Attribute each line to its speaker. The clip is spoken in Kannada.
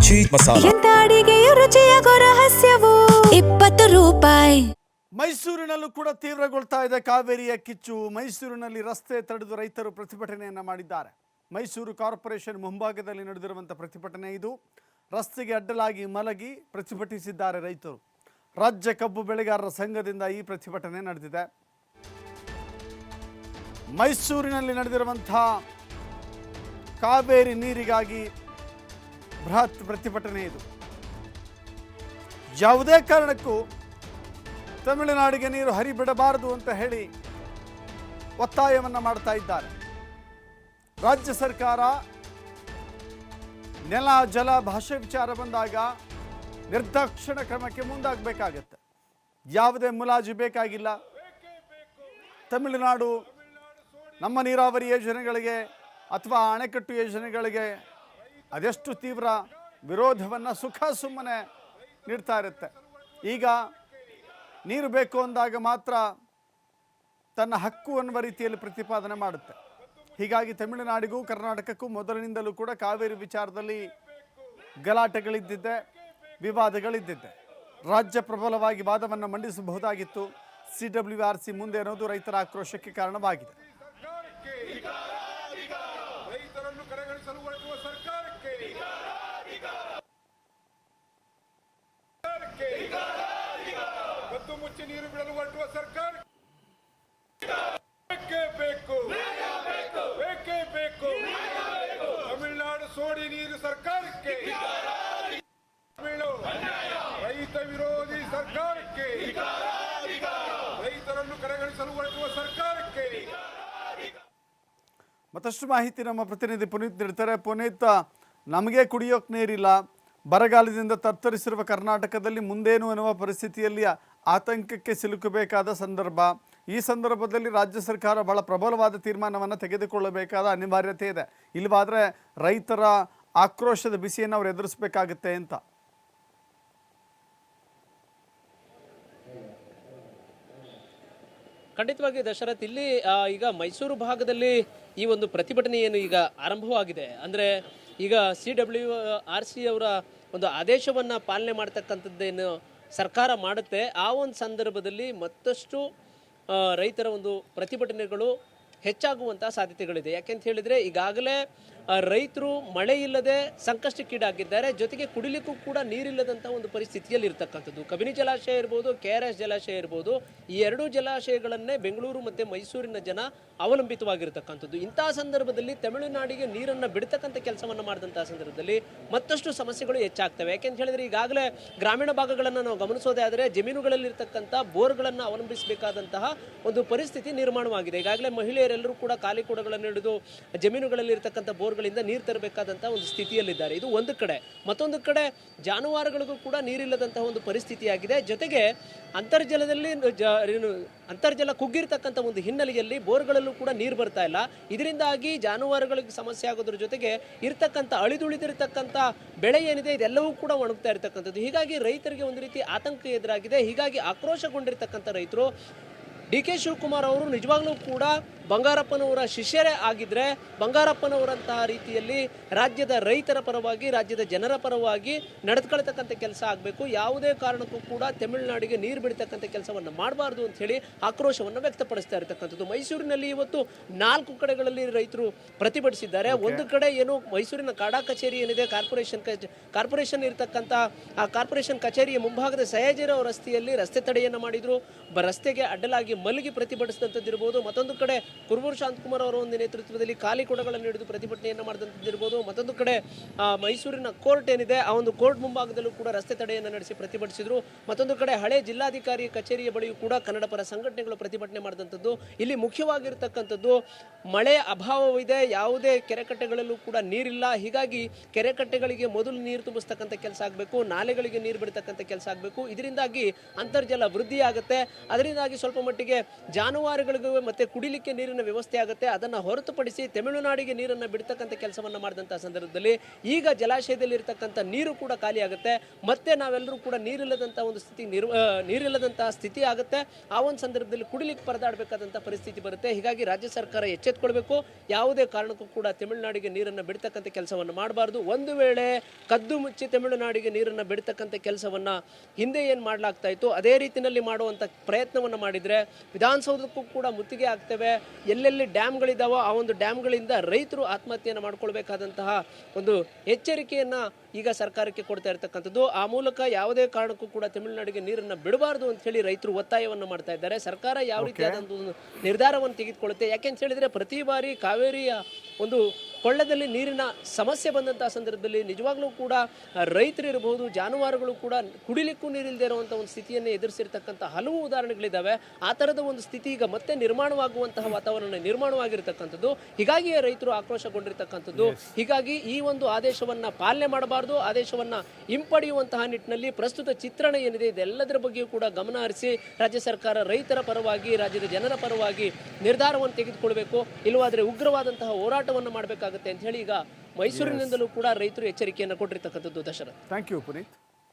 Speaker 1: ಚೀಸ್ ಮಸಾಲ.
Speaker 2: ಎಂತ ಅಡಿಗೆಯ ರುಚಿಯಾಗೋ ರಹಸ್ಯವು 20 ರೂಪಾಯಿ.
Speaker 3: ಮೈಸೂರಿನಲ್ಲೂ ಕೂಡ ತೀವ್ರಗೊಳ್ತಾ ಇದೆ ಕಾವೇರಿಯ ಕಿಚ್ಚು. ಮೈಸೂರಿನಲ್ಲಿ ರಸ್ತೆ ತಡೆದು ರೈತರು ಪ್ರತಿಭಟನೆಯನ್ನು ಮಾಡಿದ್ದಾರೆ. ಮೈಸೂರು ಕಾರ್ಪೊರೇಷನ್ ಮುಂಭಾಗದಲ್ಲಿ ನಡೆದಿರುವಂಥ ಪ್ರತಿಭಟನೆ ಇದು. ರಸ್ತೆಗೆ ಅಡ್ಡಲಾಗಿ ಮಲಗಿ ಪ್ರತಿಭಟಿಸಿದ್ದಾರೆ ರೈತರು. ರಾಜ್ಯ ಕಬ್ಬು ಬೆಳೆಗಾರರ ಸಂಘದಿಂದ ಈ ಪ್ರತಿಭಟನೆ ನಡೆದಿದೆ. ಮೈಸೂರಿನಲ್ಲಿ ನಡೆದಿರುವಂಥ ಕಾವೇರಿ ನೀರಿಗಾಗಿ ಬೃಹತ್ ಪ್ರತಿಭಟನೆ ಇದು. ಯಾವುದೇ ಕಾರಣಕ್ಕೂ ತಮಿಳುನಾಡಿಗೆ ನೀರು ಹರಿಬಿಡಬಾರದು ಅಂತ ಹೇಳಿ ಒತ್ತಾಯವನ್ನು ಮಾಡ್ತಾ ಇದ್ದಾರೆ. ರಾಜ್ಯ ಸರ್ಕಾರ ನೆಲ ಜಲ ಭಾಷೆ ವಿಚಾರ ಬಂದಾಗ ನಿರ್ದಾಕ್ಷಿಣ್ಯ ಕ್ರಮಕ್ಕೆ ಮುಂದಾಗಬೇಕಾಗತ್ತೆ. ಯಾವುದೇ ಮುಲಾಜು ಬೇಕಾಗಿಲ್ಲ. ತಮಿಳುನಾಡು ನಮ್ಮ ನೀರಾವರಿ ಯೋಜನೆಗಳಿಗೆ ಅಥವಾ ಅಣೆಕಟ್ಟು ಯೋಜನೆಗಳಿಗೆ ಅದೆಷ್ಟು ತೀವ್ರ ವಿರೋಧವನ್ನು ಸುಖ ಸುಮ್ಮನೆ ನೀಡ್ತಾ ಇರುತ್ತೆ. ಈಗ ನೀರು ಬೇಕು ಅಂದಾಗ ಮಾತ್ರ ತನ್ನ ಹಕ್ಕು ಅನ್ನುವ ರೀತಿಯಲ್ಲಿ ಪ್ರತಿಪಾದನೆ ಮಾಡುತ್ತೆ. ಹೀಗಾಗಿ ತಮಿಳುನಾಡಿಗೂ ಕರ್ನಾಟಕಕ್ಕೂ ಮೊದಲಿನಿಂದಲೂ ಕೂಡ ಕಾವೇರಿ ವಿಚಾರದಲ್ಲಿ ಗಲಾಟೆಗಳಿದ್ದಿದ್ದೆ, ವಿವಾದಗಳಿದ್ದಿದ್ದೆ. ರಾಜ್ಯ ಪ್ರಬಲವಾಗಿ ವಾದವನ್ನು ಮಂಡಿಸಬಹುದಾಗಿತ್ತು. CWRC ಮುಂದೆ ಅನ್ನೋದು ರೈತರ ಆಕ್ರೋಶಕ್ಕೆ ಕಾರಣವಾಗಿದೆ.
Speaker 4: ರೈತರನ್ನು ಕಡೆಗಣಿಸಲು ಹೊರಟುವ ಸರ್ಕಾರಕ್ಕೆ ಕದ್ದು ಮುಚ್ಚಿ ನೀರು ಬಿಡಲು ಹೊರಟುವ ಸರ್ಕಾರ ಬೇಕು, ಬೇಕೇ ಬೇಕು. ತಮಿಳುನಾಡು ಸೋಡಿ ನೀರು ಸರ್ಕಾರಕ್ಕೆ, ರೈತ ವಿರೋಧಿ ಸರ್ಕಾರಕ್ಕೆ, ರೈತರನ್ನು ಕಡೆಗಣಿಸಲು ಹೊರಟುವ ಸರ್ಕಾರಕ್ಕೆ.
Speaker 3: ಮತ್ತಷ್ಟು ಮಾಹಿತಿ ನಮ್ಮ ಪ್ರತಿನಿಧಿ ಪುನೀತ್ ನೀಡ್ತಾರೆ. ಪುನೀತ್, ನಮಗೆ ಕುಡಿಯೋಕೆ ನೀರಿಲ್ಲ, ಬರಗಾಲದಿಂದ ತತ್ತರಿಸಿರುವ ಕರ್ನಾಟಕದಲ್ಲಿ ಮುಂದೇನು ಅನ್ನುವ ಪರಿಸ್ಥಿತಿಯಲ್ಲಿ ಆತಂಕಕ್ಕೆ ಸಿಲುಕಬೇಕಾದ ಸಂದರ್ಭ. ಈ ಸಂದರ್ಭದಲ್ಲಿ ರಾಜ್ಯ ಸರ್ಕಾರ ಬಹಳ ಪ್ರಬಲವಾದ ತೀರ್ಮಾನವನ್ನು ತೆಗೆದುಕೊಳ್ಳಬೇಕಾದ ಅನಿವಾರ್ಯತೆ ಇದೆ. ಇಲ್ಲವಾದರೆ ರೈತರ ಆಕ್ರೋಶದ ಬಿಸಿಯನ್ನು ಅವರು ಎದುರಿಸಬೇಕಾಗುತ್ತೆ ಅಂತ.
Speaker 5: ಖಂಡಿತವಾಗಿ ದಶರಥ್, ಇಲ್ಲಿ ಈಗ ಮೈಸೂರು ಭಾಗದಲ್ಲಿ ಈ ಒಂದು ಪ್ರತಿಭಟನೆ ಏನು ಈಗ ಆರಂಭವಾಗಿದೆ ಅಂದರೆ ಈಗ CWRC ಅವರ ಒಂದು ಆದೇಶವನ್ನು ಪಾಲನೆ ಮಾಡ್ತಕ್ಕಂಥದ್ದೇನು ಸರ್ಕಾರ ಮಾಡುತ್ತೆ, ಆ ಒಂದು ಸಂದರ್ಭದಲ್ಲಿ ಮತ್ತಷ್ಟು ರೈತರ ಒಂದು ಪ್ರತಿಭಟನೆಗಳು ಹೆಚ್ಚಾಗುವಂಥ ಸಾಧ್ಯತೆಗಳಿದೆ. ಯಾಕೆಂತ ಹೇಳಿದರೆ ಈಗಾಗಲೇ ರೈತರು ಮಳೆ ಇಲ್ಲದೆ ಸಂಕಷ್ಟಕ್ಕೀಡಾಗಿದ್ದಾರೆ. ಜೊತೆಗೆ ಕುಡಿಲಿಕ್ಕೂ ಕೂಡ ನೀರಿಲ್ಲದಂಥ ಒಂದು ಪರಿಸ್ಥಿತಿಯಲ್ಲಿ ಇರ್ತಕ್ಕಂಥದ್ದು. ಕಬಿನಿ ಜಲಾಶಯ ಇರ್ಬೋದು, KRS ಜಲಾಶಯ ಇರ್ಬೋದು, ಈ ಎರಡೂ ಜಲಾಶಯಗಳನ್ನೇ ಬೆಂಗಳೂರು ಮತ್ತು ಮೈಸೂರಿನ ಜನ ಅವಲಂಬಿತವಾಗಿರ್ತಕ್ಕಂಥದ್ದು. ಇಂತಹ ಸಂದರ್ಭದಲ್ಲಿ ತಮಿಳುನಾಡಿಗೆ ನೀರನ್ನು ಬಿಡ್ತಕ್ಕಂಥ ಕೆಲಸವನ್ನು ಮಾಡಿದಂಥ ಸಂದರ್ಭದಲ್ಲಿ ಮತ್ತಷ್ಟು ಸಮಸ್ಯೆಗಳು ಹೆಚ್ಚಾಗ್ತವೆ. ಯಾಕೆಂತ ಹೇಳಿದರೆ ಈಗಾಗಲೇ ಗ್ರಾಮೀಣ ಭಾಗಗಳನ್ನು ನಾವು ಗಮನಿಸೋದೇ ಆದರೆ ಜಮೀನುಗಳಲ್ಲಿರ್ತಕ್ಕಂಥ ಬೋರ್ಗಳನ್ನು ಅವಲಂಬಿಸಬೇಕಾದಂತಹ ಒಂದು ಪರಿಸ್ಥಿತಿ ನಿರ್ಮಾಣವಾಗಿದೆ. ಈಗಾಗಲೇ ಮಹಿಳೆಯರೆಲ್ಲರೂ ಕೂಡ ಖಾಲಿ ಕೊಡಗಳನ್ನು ಹಿಡಿದು ಜಮೀನುಗಳಲ್ಲಿರ್ತಕ್ಕಂಥ ಬೋರ್ಗಳಿಂದ ನೀರು ತರಬೇಕಾದಂಥ ಒಂದು ಸ್ಥಿತಿಯಲ್ಲಿದ್ದಾರೆ. ಇದು ಒಂದು ಕಡೆ. ಮತ್ತೊಂದು ಕಡೆ ಜಾನುವಾರುಗಳಿಗೂ ಕೂಡ ನೀರಿಲ್ಲದಂತಹ ಒಂದು ಪರಿಸ್ಥಿತಿಯಾಗಿದೆ. ಜೊತೆಗೆ ಅಂತರ್ಜಲ ಕುಗ್ಗಿರ್ತಕ್ಕಂಥ ಒಂದು ಹಿನ್ನೆಲೆಯಲ್ಲಿ ಬೋರ್ಗಳಲ್ಲೂ ಕೂಡ ನೀರು ಬರ್ತಾ ಇಲ್ಲ. ಇದರಿಂದಾಗಿ ಜಾನುವಾರುಗಳಿಗೆ ಸಮಸ್ಯೆ ಆಗೋದ್ರ ಜೊತೆಗೆ ಇರ್ತಕ್ಕಂಥ ಅಳಿದುಳಿದಿರ್ತಕ್ಕಂಥ ಬೆಳೆ ಏನಿದೆ ಇದೆಲ್ಲವೂ ಕೂಡ ಒಣಗ್ತಾ ಇರ್ತಕ್ಕಂಥದ್ದು. ಹೀಗಾಗಿ ರೈತರಿಗೆ ಒಂದು ರೀತಿ ಆತಂಕ ಎದುರಾಗಿದೆ. ಹೀಗಾಗಿ ಆಕ್ರೋಶಗೊಂಡಿರ್ತಕ್ಕಂಥ ರೈತರು DK ಶಿವಕುಮಾರ್ ಅವರು ನಿಜವಾಗ್ಲೂ ಕೂಡ ಬಂಗಾರಪ್ಪನವರ ಶಿಷ್ಯರೇ ಆಗಿದ್ರೆ ಬಂಗಾರಪ್ಪನವರಂತಹ ರೀತಿಯಲ್ಲಿ ರಾಜ್ಯದ ರೈತರ ಪರವಾಗಿ, ರಾಜ್ಯದ ಜನರ ಪರವಾಗಿ ನಡೆದುಕೊಳ್ತಕ್ಕಂಥ ಕೆಲಸ ಆಗಬೇಕು. ಯಾವುದೇ ಕಾರಣಕ್ಕೂ ಕೂಡ ತಮಿಳುನಾಡಿಗೆ ನೀರು ಬಿಡ್ತಕ್ಕಂಥ ಕೆಲಸವನ್ನು ಮಾಡಬಾರ್ದು ಅಂತ ಹೇಳಿ ಆಕ್ರೋಶವನ್ನು ವ್ಯಕ್ತಪಡಿಸ್ತಾ ಇರತಕ್ಕಂಥದ್ದು. ಮೈಸೂರಿನಲ್ಲಿ ಇವತ್ತು 4 ಕಡೆಗಳಲ್ಲಿ ರೈತರು ಪ್ರತಿಭಟಿಸಿದ್ದಾರೆ. ಒಂದು ಕಡೆ ಏನು ಮೈಸೂರಿನ ಕಾಡಾ ಕಚೇರಿ ಏನಿದೆ, ಕಾರ್ಪೊರೇಷನ್ ಇರತಕ್ಕಂಥ ಆ ಕಾರ್ಪೊರೇಷನ್ ಕಚೇರಿಯ ಮುಂಭಾಗದ ಸಯಾಜಿರಾವ್ ರಸ್ತೆಯಲ್ಲಿ ರಸ್ತೆ ತಡೆಯನ್ನು ಮಾಡಿದ್ರು. ರಸ್ತೆಗೆ ಅಡ್ಡಲಾಗಿ ಮಲಗಿ ಪ್ರತಿಭಟಿಸಿದಂಥದ್ದಿರ್ಬೋದು. ಮತ್ತೊಂದು ಕಡೆ ಕುರುಬೂರು ಶಾಂತಕುಮಾರ್ ಅವರ ಒಂದು ನೇತೃತ್ವದಲ್ಲಿ ಖಾಲಿ ಕೊಡಗಳನ್ನು ಹಿಡಿದು ಪ್ರತಿಭಟನೆಯನ್ನು ಮಾಡಿದಂಥದ್ದಿರ್ಬೋದು. ಮತ್ತೊಂದು ಕಡೆ ಮೈಸೂರಿನ ಕೋರ್ಟ್ ಏನಿದೆ ಆ ಒಂದು ಕೋರ್ಟ್ ಮುಂಭಾಗದಲ್ಲೂ ಕೂಡ ರಸ್ತೆ ತಡೆಯನ್ನು ನಡೆಸಿ ಪ್ರತಿಭಟಿಸಿದ್ರು. ಮತ್ತೊಂದು ಕಡೆ ಹಳೆ ಜಿಲ್ಲಾಧಿಕಾರಿ ಕಚೇರಿಯ ಬಳಿಯೂ ಕೂಡ ಕನ್ನಡ ಪರ ಸಂಘಟನೆಗಳು ಪ್ರತಿಭಟನೆ ಮಾಡಿದಂಥದ್ದು. ಇಲ್ಲಿ ಮುಖ್ಯವಾಗಿರ್ತಕ್ಕಂಥದ್ದು ಮಳೆ ಅಭಾವವಿದೆ, ಯಾವುದೇ ಕೆರೆಕಟ್ಟೆಗಳಲ್ಲೂ ಕೂಡ ನೀರಿಲ್ಲ. ಹೀಗಾಗಿ ಕೆರೆಕಟ್ಟೆಗಳಿಗೆ ಮೊದಲು ನೀರು ತುಂಬಿಸ್ತಕ್ಕಂಥ ಕೆಲಸ ಆಗಬೇಕು, ನಾಲೆಗಳಿಗೆ ನೀರು ಬಿಡ್ತಕ್ಕಂಥ ಕೆಲಸ ಆಗಬೇಕು. ಇದರಿಂದಾಗಿ ಅಂತರ್ಜಲ ವೃದ್ಧಿ ಆಗುತ್ತೆ. ಅದರಿಂದಾಗಿ ಸ್ವಲ್ಪ ಮಟ್ಟಿಗೆ ಜಾನುವಾರುಗಳಿಗೂ ಮತ್ತು ಕುಡಿಲಿಕ್ಕೆ ನೀರಿನ ವ್ಯವಸ್ಥೆ ಆಗುತ್ತೆ. ಅದನ್ನು ಹೊರತುಪಡಿಸಿ ತಮಿಳುನಾಡಿಗೆ ನೀರನ್ನು ಬಿಡ್ತಕ್ಕಂಥ ಕೆಲಸವನ್ನು ಮಾಡಿದಂಥ ಸಂದರ್ಭದಲ್ಲಿ ಈಗ ಜಲಾಶಯದಲ್ಲಿ ಇರತಕ್ಕಂಥ ನೀರು ಕೂಡ ಖಾಲಿ ಆಗುತ್ತೆ. ಮತ್ತೆ ನಾವೆಲ್ಲರೂ ಕೂಡ ನೀರಿಲ್ಲದಂಥ ಒಂದು ಸ್ಥಿತಿ ನೀರಿಲ್ಲದಂತಹ ಸ್ಥಿತಿ ಆಗುತ್ತೆ. ಆ ಒಂದು ಸಂದರ್ಭದಲ್ಲಿ ಕುಡಿಲಿಕ್ಕೆ ಪರದಾಡಬೇಕಾದಂಥ ಪರಿಸ್ಥಿತಿ ಬರುತ್ತೆ. ಹೀಗಾಗಿ ರಾಜ್ಯ ಸರ್ಕಾರ ಎಚ್ಚೆತ್ತುಕೊಳ್ಬೇಕು. ಯಾವುದೇ ಕಾರಣಕ್ಕೂ ಕೂಡ ತಮಿಳುನಾಡಿಗೆ ನೀರನ್ನು ಬಿಡ್ತಕ್ಕಂಥ ಕೆಲಸವನ್ನು ಮಾಡಬಾರ್ದು. ಒಂದು ವೇಳೆ ಕದ್ದು ಮುಚ್ಚಿ ತಮಿಳುನಾಡಿಗೆ ನೀರನ್ನು ಬಿಡ್ತಕ್ಕಂಥ ಕೆಲಸವನ್ನು ಹಿಂದೆ ಏನು ಮಾಡಲಾಗ್ತಾ ಇತ್ತು ಅದೇ ರೀತಿಯಲ್ಲಿ ಮಾಡುವಂಥ ಪ್ರಯತ್ನವನ್ನು ಮಾಡಿದರೆ ವಿಧಾನಸೌಧಕ್ಕೂ ಕೂಡ ಮುತ್ತಿಗೆ ಆಗ್ತವೆ. ಎಲ್ಲೆಲ್ಲಿ ಡ್ಯಾಮ್ಗಳಿದ್ದಾವೋ ಆ ಒಂದು ಡ್ಯಾಮ್ಗಳಿಂದ ರೈತರು ಆತ್ಮಹತ್ಯೆಯನ್ನು ಮಾಡ್ಕೊಳ್ಬೇಕಾದಂತಹ ಒಂದು ಎಚ್ಚರಿಕೆಯನ್ನು ಈಗ ಸರ್ಕಾರಕ್ಕೆ ಕೊಡ್ತಾ ಇರ್ತಕ್ಕಂಥದ್ದು. ಆ ಮೂಲಕ ಯಾವುದೇ ಕಾರಣಕ್ಕೂ ಕೂಡ ತಮಿಳುನಾಡಿಗೆ ನೀರನ್ನು ಬಿಡಬಾರ್ದು ಅಂತ ಹೇಳಿ ರೈತರು ಒತ್ತಾಯವನ್ನು ಮಾಡ್ತಾ ಇದ್ದಾರೆ. ಸರ್ಕಾರ ಯಾವ ರೀತಿಯಾದಂಥ ಒಂದು ನಿರ್ಧಾರವನ್ನು ತೆಗೆದುಕೊಳ್ಳುತ್ತೆ, ಯಾಕೆಂತ ಹೇಳಿದ್ರೆ ಪ್ರತಿ ಬಾರಿ ಕಾವೇರಿಯ ಒಂದು ಕೊಳ್ಳದಲ್ಲಿ ನೀರಿನ ಸಮಸ್ಯೆ ಬಂದಂತಹ ಸಂದರ್ಭದಲ್ಲಿ ನಿಜವಾಗ್ಲೂ ಕೂಡ ರೈತರು ಇರಬಹುದು, ಜಾನುವಾರುಗಳು ಕೂಡ ಕುಡಿಲಿಕ್ಕೂ ನೀರಿಲ್ಲದೆ ಇರುವಂಥ ಒಂದು ಸ್ಥಿತಿಯನ್ನು ಎದುರಿಸಿರ್ತಕ್ಕಂಥ ಹಲವು ಉದಾಹರಣೆಗಳಿದ್ದಾವೆ. ಆ ಥರದ ಒಂದು ಸ್ಥಿತಿ ಈಗ ಮತ್ತೆ ನಿರ್ಮಾಣವಾಗುವಂತಹ ವಾತಾವರಣ ನಿರ್ಮಾಣವಾಗಿರ್ತಕ್ಕಂಥದ್ದು. ಹೀಗಾಗಿಯೇ ರೈತರು ಆಕ್ರೋಶಗೊಂಡಿರ್ತಕ್ಕಂಥದ್ದು. ಹೀಗಾಗಿ ಈ ಒಂದು ಆದೇಶವನ್ನು ಪಾಲನೆ ಮಾಡಬಾರ್ದು, ಆದೇಶವನ್ನು ಹಿಂಪಡೆಯುವಂತಹ ನಿಟ್ಟಿನಲ್ಲಿ ಪ್ರಸ್ತುತ ಚಿತ್ರಣ ಏನಿದೆ ಇದೆಲ್ಲದರ ಬಗ್ಗೆಯೂ ಕೂಡ ಗಮನ ಹರಿಸಿ ರಾಜ್ಯ ಸರ್ಕಾರ ರೈತರ ಪರವಾಗಿ, ರಾಜ್ಯದ ಜನರ ಪರವಾಗಿ ನಿರ್ಧಾರವನ್ನು ತೆಗೆದುಕೊಳ್ಬೇಕು. ಇಲ್ಲವಾದರೆ ಉಗ್ರವಾದಂತಹ ಹೋರಾಟವನ್ನು ಮಾಡಬೇಕಾಗುತ್ತೆ ಅಂತ ಹೇಳಿ ಈಗ ಮೈಸೂರಿನಿಂದಲೂ ಕೂಡ ರೈತರು ಎಚ್ಚರಿಕೆಯನ್ನು ಕೊಟ್ಟಿರ್ತಕ್ಕಂಥದ್ದು. Dasharath,
Speaker 3: thank you Puneeth.